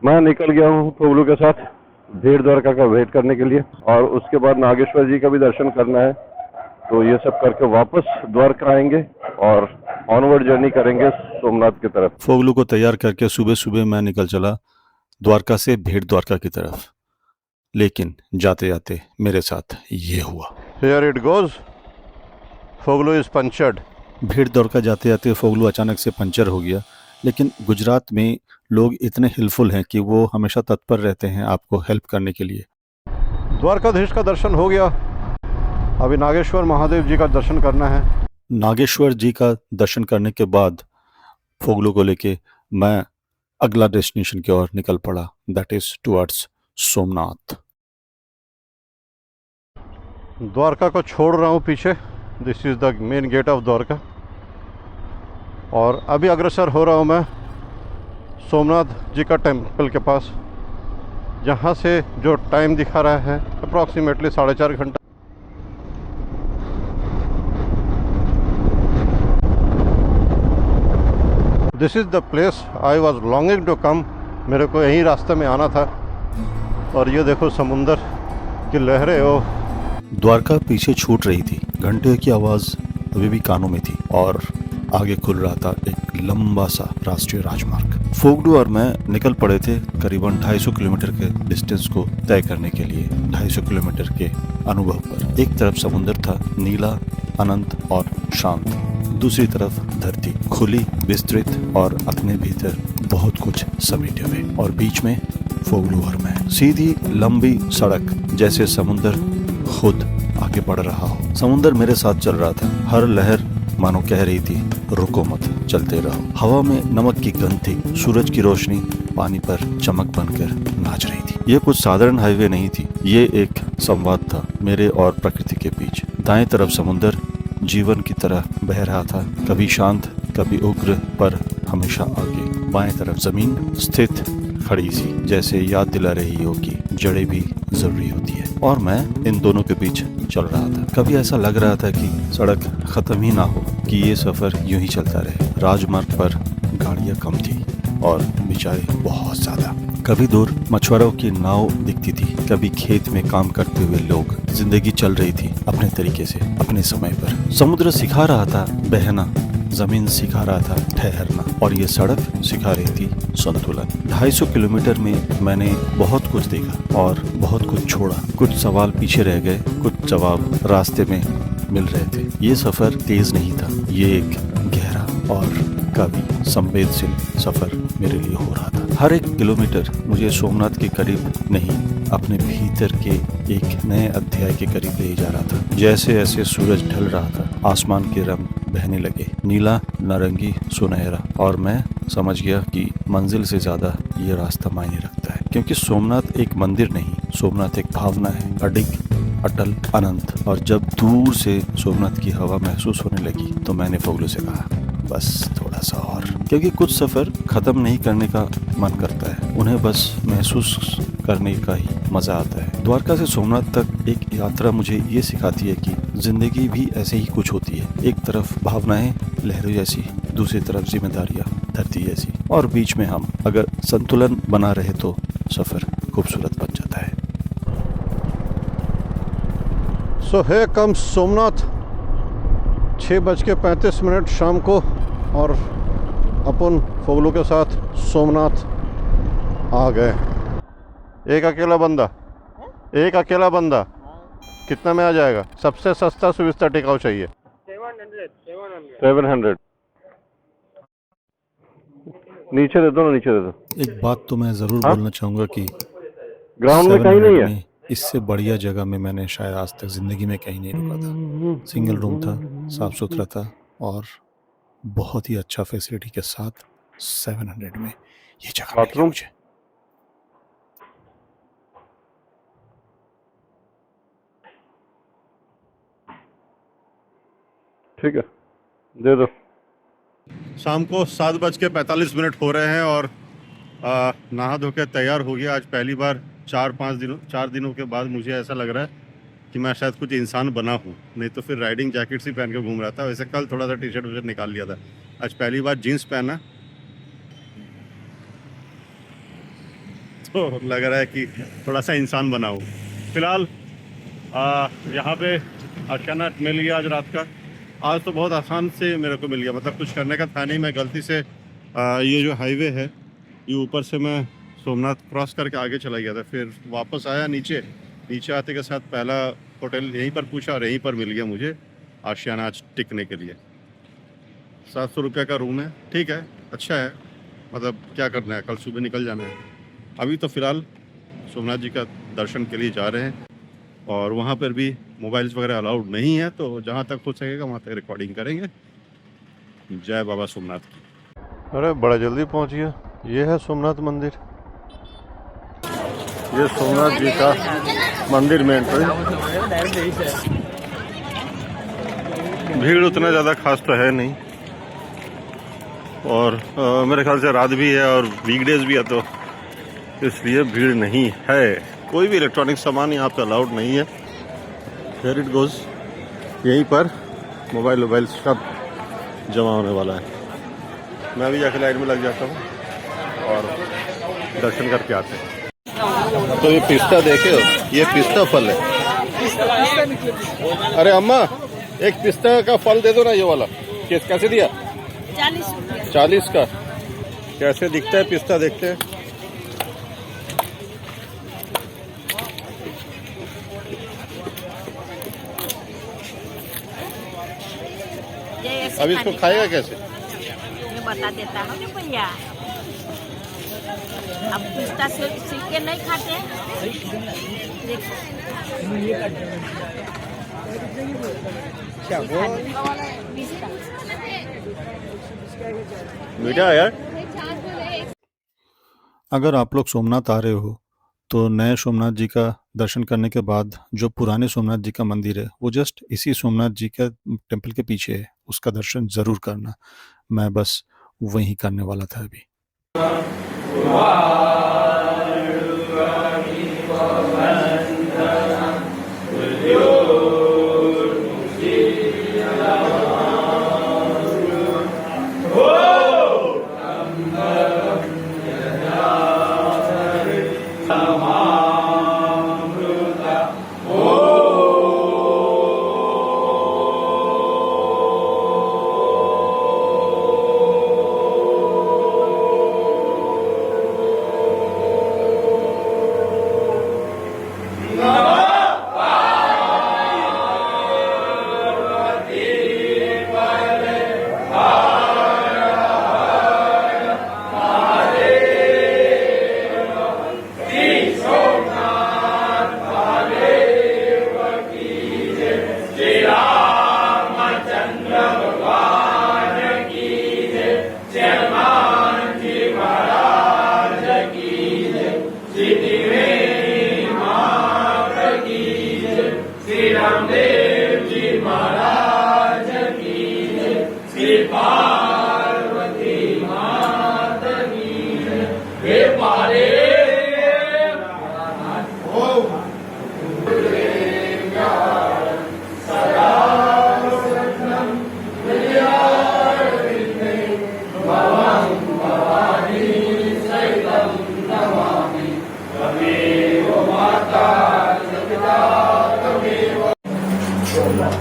मैं निकल गया हूँ फोगलू के साथ भेड़ द्वारका का वेट करने के लिए, और उसके बाद नागेश्वर जी का भी दर्शन करना है। तो ये सब करके वापस द्वारका आएंगे और ऑनवर्ड जर्नी करेंगे सोमनाथ की तरफ। फोगलू को तैयार करके सुबह सुबह मैं निकल चला द्वारका से भेड़ द्वारका की तरफ, लेकिन जाते जाते मेरे साथ ये हुआ। Here it goes. फोगलू इज पंचर्ड। भेड़ द्वारका जाते जाते फोगलू अचानक से पंचर हो गया, लेकिन गुजरात में लोग इतने हेल्पफुल हैं कि वो हमेशा तत्पर रहते हैं आपको हेल्प करने के लिए। द्वारकाधीश का दर्शन हो गया, अभी नागेश्वर महादेव जी का दर्शन करना है। नागेश्वर जी का दर्शन करने के बाद फोगलू को लेके मैं अगला डेस्टिनेशन की ओर निकल पड़ा, that is towards Somnath. Dwarka को छोड़ रहा हूँ पीछे, this is the main gate of Dwarka, और अभी अग्रसर हो रहा हूँ मैं सोमनाथ जी का टेम्पल के पास, जहाँ से जो टाइम दिखा रहा है अप्रॉक्सीमेटली 4.5 घंटा। This is the place I was longing to come. मेरे को यही रास्ते में आना था, और ये देखो समुंदर की लहरें। ओ द्वारका पीछे छूट रही थी, घंटे की आवाज अभी भी कानों में थी, और आगे खुल रहा था एक लंबा सा राष्ट्रीय राजमार्ग। फोगलू और मैं निकल पड़े थे करीबन 250 किलोमीटर के डिस्टेंस को तय करने के लिए। 250 किलोमीटर के अनुभव पर एक तरफ समुद्र था, नीला, अनंत और शांत, दूसरी तरफ धरती खुली, विस्तृत और अपने भीतर बहुत कुछ समेटे हुए, और बीच में फोगलू और मैं। सीधी लंबी सड़क, जैसे समुद्र खुद आगे बढ़ रहा हो। समुद्र मेरे साथ चल रहा था, हर लहर मानो कह रही थी रुको मत, चलते रहो। हवा में नमक की गंध थी, सूरज की रोशनी पानी पर चमक बनकर नाच रही थी। ये कुछ साधारण हाईवे नहीं थी, ये एक संवाद था मेरे और प्रकृति के बीच। दाएं तरफ समुद्र जीवन की तरह बह रहा था, कभी शांत, कभी उग्र, पर हमेशा आगे। बाएं तरफ जमीन स्थित खड़ी सी, जैसे याद दिला रही हो कि जड़ें भी जरूरी होती है, और मैं इन दोनों के बीच चल रहा था। कभी ऐसा लग रहा था कि सड़क खत्म ही ना हो, कि ये सफर यूं ही चलता रहे। राजमार्ग पर गाड़ियां कम थी और बिचारे बहुत ज्यादा। कभी दूर मछुआरों की नाव दिखती थी, कभी खेत में काम करते हुए लोग। जिंदगी चल रही थी अपने तरीके से, अपने समय पर। समुद्र सिखा रहा था बहना, जमीन सिखा रहा था ठहरना, और ये सड़क सिखा रही थी संतुलन। 250 किलोमीटर में मैंने बहुत कुछ देखा और बहुत कुछ छोड़ा। कुछ सवाल पीछे रह गए, कुछ जवाब रास्ते में मिल रहे थे। ये सफर तेज नहीं था, ये एक गहरा और काफी संवेदनशील सफर मेरे लिए हो रहा था। हर एक किलोमीटर मुझे सोमनाथ के करीब नहीं, अपने भीतर के एक नए अध्याय के करीब ले जा रहा था। जैसे जैसे सूरज ढल रहा था, आसमान के रंग बहने लगे, नीला, नारंगी, सुनहरा, और मैं समझ गया कि मंजिल से ज्यादा ये रास्ता मायने रखता है। क्योंकि सोमनाथ एक मंदिर नहीं, सोमनाथ एक भावना है, अडिग, अटल, अनंत। और जब दूर से सोमनाथ की हवा महसूस होने लगी तो मैंने फोगलू से कहा बस थोड़ा सा और। क्योंकि कुछ सफर खत्म नहीं करने का मन करता है, उन्हें बस महसूस करने का ही मजा आता है। द्वारका से सोमनाथ तक एक यात्रा मुझे ये सिखाती है कि जिंदगी भी ऐसे ही कुछ होती है। एक तरफ भावनाएं लहरों जैसी, दूसरी तरफ जिम्मेदारियां धरती जैसी, और बीच में हम। अगर संतुलन बना रहे तो सफर खूबसूरत बन जाता है। सो है कम सोमनाथ, 6:35 शाम को, और अपन फोगलू के साथ सोमनाथ आ गए। एक अकेला बंदा, एक अकेला बंदा कितना में आ जाएगा? सबसे सस्ता सुविस्ता टिकाऊ चाहिए 700। नीचे दे दो ना, नीचे दे दो। एक बात तो मैं जरूर बोलना चाहूंगा कि ग्राउंड में कहीं नहीं है। में इससे बढ़िया जगह में मैंने शायद आज तक जिंदगी में कहीं नहीं रुका था। सिंगल रूम था, साफ सुथरा था, और बहुत ही अच्छा फैसिलिटी के साथ 700 में ये जगह मिल गया मुझे। ठीक है, दे दो। शाम को 7:45 हो रहे हैं, और नहा धो के तैयार हो गया। आज पहली बार 4 दिनों के बाद मुझे ऐसा लग रहा है कि मैं शायद कुछ इंसान बना हूँ। नहीं तो फिर राइडिंग जैकेट्स ही पहन के घूम रहा था। वैसे कल थोड़ा सा टी शर्ट निकाल लिया था, आज पहली बार जीन्स पहना। तो लग रहा है कि थोड़ा सा इंसान बना हूँ। फिलहाल यहाँ पे आशियाना मिल गया आज रात का। आज तो बहुत आसान से मेरे को मिल गया, मतलब कुछ करने का था नहीं। मैं गलती से ये जो हाईवे है ये ऊपर से मैं सोमनाथ क्रॉस करके आगे चला गया था, फिर वापस आया नीचे आते के साथ पहला होटल यहीं पर पूछा और यहीं पर मिल गया मुझे आशियाना आज टिकने के लिए। 700 रुपये का रूम है, ठीक है, अच्छा है, मतलब क्या करना है, कल सुबह निकल जाना है। अभी तो फ़िलहाल सोमनाथ जी का दर्शन के लिए जा रहे हैं और वहाँ पर भी मोबाइल्स वगैरह अलाउड नहीं है, तो जहाँ तक हो सकेगा वहाँ तक रिकॉर्डिंग करेंगे। जय बाबा सोमनाथ की। अरे बड़ा जल्दी पहुँच गया। ये है सोमनाथ मंदिर, ये सोमनाथ जी का मंदिर में एंट्री। भीड़ उतना ज़्यादा खास तो है नहीं और मेरे ख्याल से रात भी है और वीकडेज भी है, तो इसलिए भीड़ नहीं है। कोई भी इलेक्ट्रॉनिक सामान यहाँ पे अलाउड नहीं है। हियर इट गोज़, यहीं पर मोबाइल सब जमा होने वाला है। मैं भी जाके लाइन में लग जाता हूँ और दर्शन करके आते हैं। तो ये पिस्ता देखे हो, ये पिस्ता फल है। अरे अम्मा एक पिस्ता का फल दे दो ना, ये वाला। कैसे दिया? 40 रुपये। 40 का। कैसे दिखता है पिस्ता, देखते हैं। अब इसको खाएगा कैसे? मैं बता देता हूँ ना भैया। अब पिस्ता छिलके नहीं खाते। देखो मीठा है यार। अगर आप लोग सोमनाथ आ रहे हो तो नए सोमनाथ जी का दर्शन करने के बाद जो पुराने सोमनाथ जी का मंदिर है वो जस्ट इसी सोमनाथ जी का टेम्पल के पीछे है, उसका दर्शन ज़रूर करना। मैं बस वहीं करने वाला था अभी।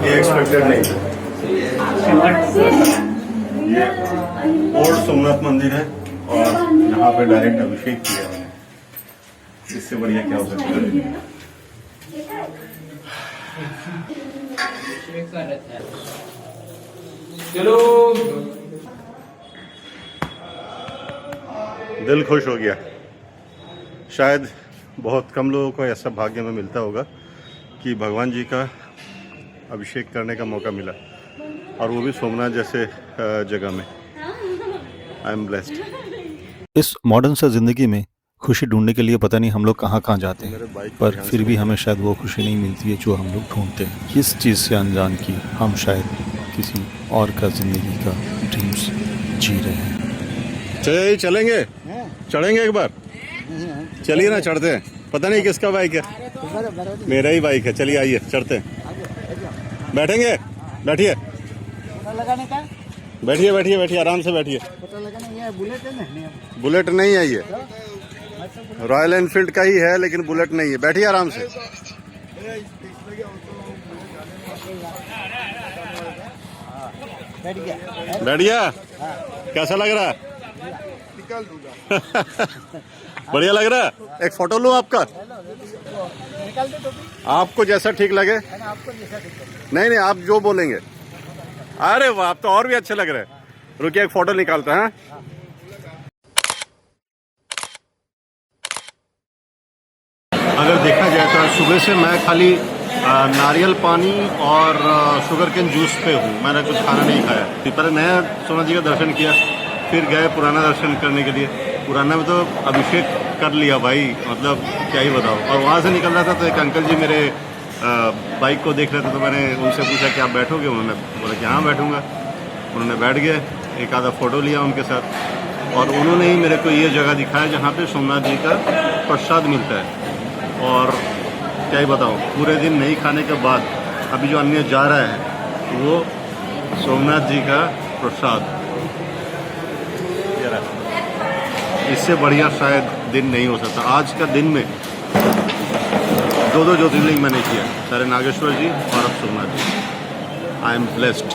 ये एक्सपेक्टेड नहीं था। ये ओल्ड सोमनाथ मंदिर है और यहाँ पे डायरेक्ट अभिषेक किया है। इससे बढ़िया क्या हो सकता है? चलो दिल खुश हो गया। शायद बहुत कम लोगों को ऐसा भाग्य में मिलता होगा कि भगवान जी का अभिषेक करने का मौका मिला, और वो भी सोमनाथ जैसे जगह में। आई एम ब्लेस्ड। इस मॉडर्न सा जिंदगी में खुशी ढूंढने के लिए पता नहीं हम लोग कहाँ कहाँ जाते हैं, पर फिर भी हमें शायद वो खुशी नहीं मिलती है जो हम लोग ढूंढते हैं। किस चीज़ से अनजान की हम शायद किसी और का जिंदगी का ड्रीम्स जी रहे हैं। चलेंगे, चढ़ेंगे एक बार। चलिए ना, चढ़ते हैं। पता नहीं किसका बाइक है, मेरा ही बाइक है। चलिए आइए चढ़ते हैं। बैठेंगे, बैठिए बैठिए बैठिए बैठिए, आराम से बैठिए। बुलेट नहीं है ये। रॉयल एनफील्ड का ही है लेकिन बुलेट नहीं है। बैठिए आराम से। बैठ गया। कैसा लग रहा है? बढ़िया लग रहा है। एक फोटो लूं आपका? आपको जैसा ठीक लगे। नहीं आप जो बोलेंगे। अरे वाह, आप तो और भी अच्छे लग रहे हैं। रुकिए एक फोटो निकालते हैं। अगर देखा जाए तो सुबह से मैं खाली नारियल पानी और शुगर केन जूस पे हूँ। मैंने कुछ खाना नहीं खाया। पहले नया सोमनाथ जी का दर्शन किया, फिर गए पुराना दर्शन करने के लिए। पुराना में तो अभिषेक कर लिया भाई, मतलब क्या ही बताओ। और वहाँ से निकल रहा था तो एक अंकल जी मेरे बाइक को देख रहे थे, तो मैंने उनसे पूछा कि आप बैठोगे? उन्होंने बोला कि हाँ बैठूंगा। उन्होंने बैठ गए, एक आधा फ़ोटो लिया उनके साथ, और उन्होंने ही मेरे को ये जगह दिखाया जहाँ पे सोमनाथ जी का प्रसाद मिलता है। और क्या ही बताऊँ, पूरे दिन नहीं खाने के बाद अभी जो अन्य जा रहा है वो सोमनाथ जी का प्रसाद। इससे बढ़िया शायद दिन नहीं हो सकता। आज का दिन में 2 ज्योतिर्लिंग मैंने किया, सारे नागेश्वर जी और अब Somnath ji. I am blessed.